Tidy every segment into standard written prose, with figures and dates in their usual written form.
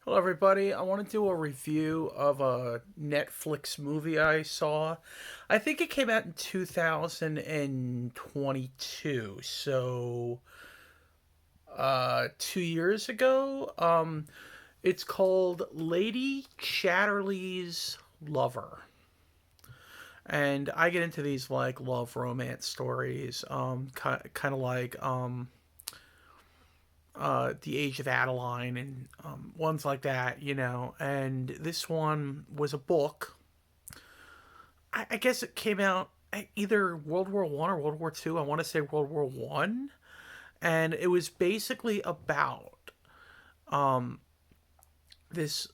Hello, everybody. I want to do a review of a Netflix movie I saw. I think it came out in 2022, so 2 years ago. It's called Lady Chatterley's Lover. And I get into these like love romance stories, kind of like The Age of Adeline and ones like that, you know. And this one was a book. I guess it came out either World War One or World War Two. I want to say World War One, and it was basically about this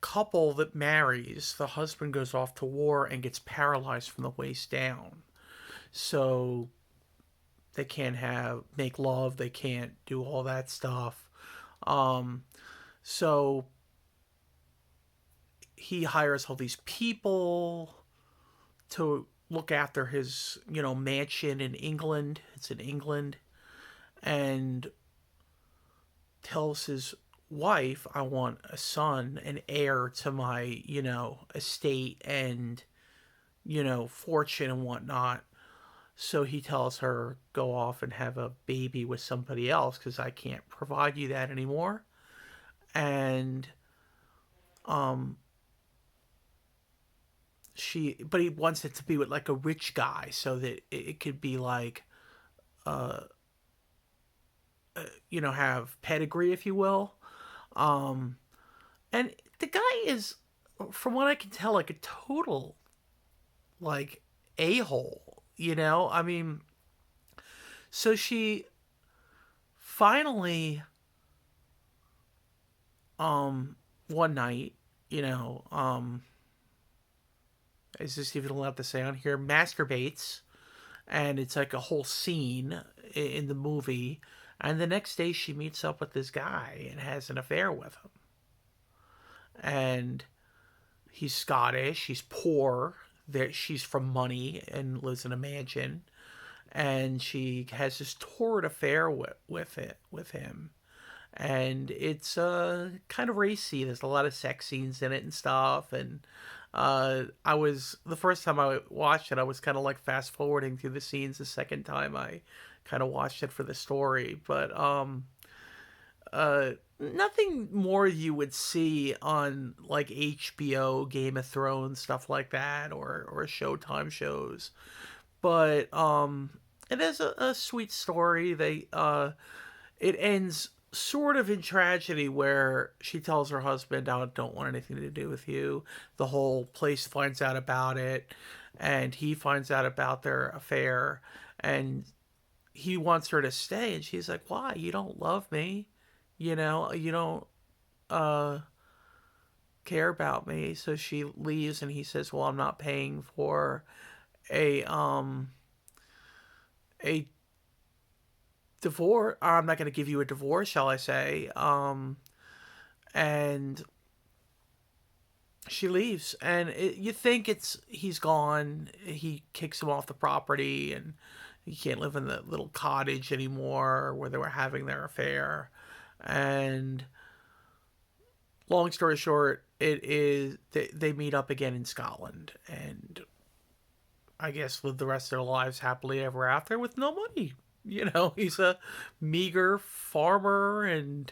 couple that marries. The husband goes off to war and gets paralyzed from the waist down, so they can't have make love. They can't do all that stuff. Um, so he hires all these people to look after his, mansion in England. It's in England. And tells his wife, I want a son, an heir to my, estate and, fortune and whatnot. So he tells her, go off and have a baby with somebody else because I can't provide you that anymore. And um, but he wants it to be with like a rich guy so that it could be like, uh, have pedigree, if you will. Um, and the guy is, from what I can tell, like a total like a hole. I mean, so she finally, one night, you know, um, is this even allowed to say on here? Masturbates, and it's like a whole scene in the movie. And the next day, she meets up with this guy and has an affair with him. And he's Scottish. He's poor. She's from money and lives in a mansion. And she has this torrid affair with him. And it's kind of racy. There's a lot of sex scenes in it and stuff. And I was the first time I watched it, I was kind of like fast forwarding through the scenes. The second time, I kind of watched it for the story, but nothing more you would see on like HBO, Game of Thrones, stuff like that, or Showtime shows. But it is a sweet story. It ends sort of in tragedy where she tells her husband, I don't want anything to do with you. The whole place finds out about it, and he finds out about their affair, and he wants her to stay, and she's like, why? You don't love me. You don't uh, care about me. So she leaves, and he says, well, I'm not paying for a, a divorce. I'm not going to give you a divorce, shall I say. And she leaves, and you think he's gone. He kicks him off the property, and he can't live in the little cottage anymore where they were having their affair. And long story short, it is they meet up again in Scotland, and I guess live the rest of their lives happily ever after with no money. He's a meager farmer and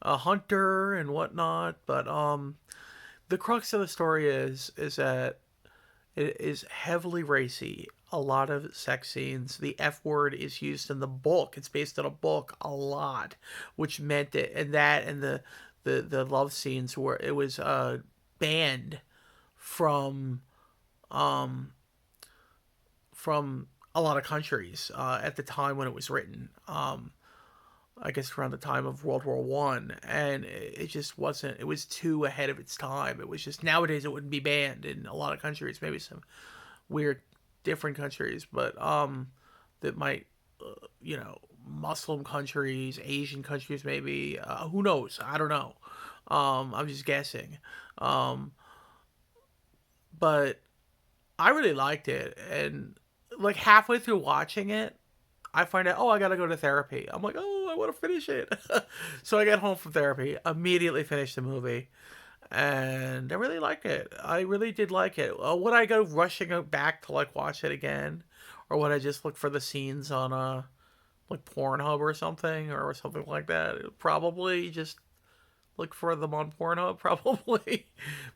a hunter and whatnot. But the crux of the story is that it is heavily racy. A lot of sex scenes. The F word is used in the book. It's based on a book a lot, which meant it, and the love scenes where it was banned from um from a lot of countries at the time when it was written. I guess around the time of World War One, and it just wasn't. It was too ahead of its time. It was just nowadays it wouldn't be banned in a lot of countries. Maybe some weird different countries, but that might Muslim countries, Asian countries, maybe. Who knows? I don't know. I'm just guessing. Um, but I really liked it, and like halfway through watching it, I find out, oh, I gotta go to therapy. I'm like, oh, I want to finish it. So I got home from therapy, immediately finished the movie, and I really liked it. I really did like it. Would I go rushing back to like watch it again, or would I just look for the scenes on like Pornhub or something like that? Probably just look for them on Pornhub, probably.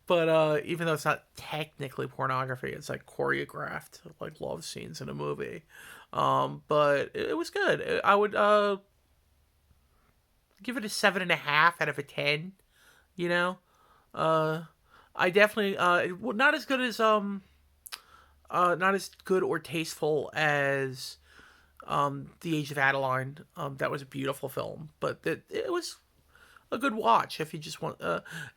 But even though it's not technically pornography, it's like choreographed like love scenes in a movie. But it was good. I would give it a 7.5 out of a 10. You know, uh, I definitely not as good as not as good or tasteful as The Age of Adeline. That was a beautiful film, but it was a good watch if you just want.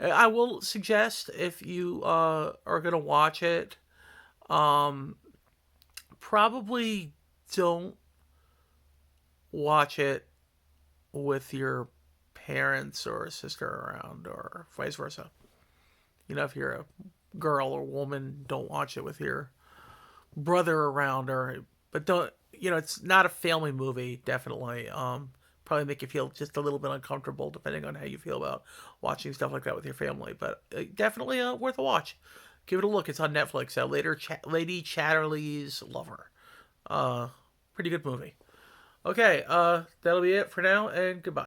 I will suggest if you are gonna watch it, um, probably don't watch it with your parents or a sister around, or vice versa. You know, if you're a girl or woman, don't watch it with your brother around, or but don't. You know, it's not a family movie. Definitely, probably make you feel just a little bit uncomfortable, depending on how you feel about watching stuff like that with your family. But definitely worth a watch. Give it a look. It's on Netflix. Lady Chatterley's Lover. Uh, Pretty good movie. Okay, that'll be it for now, and goodbye.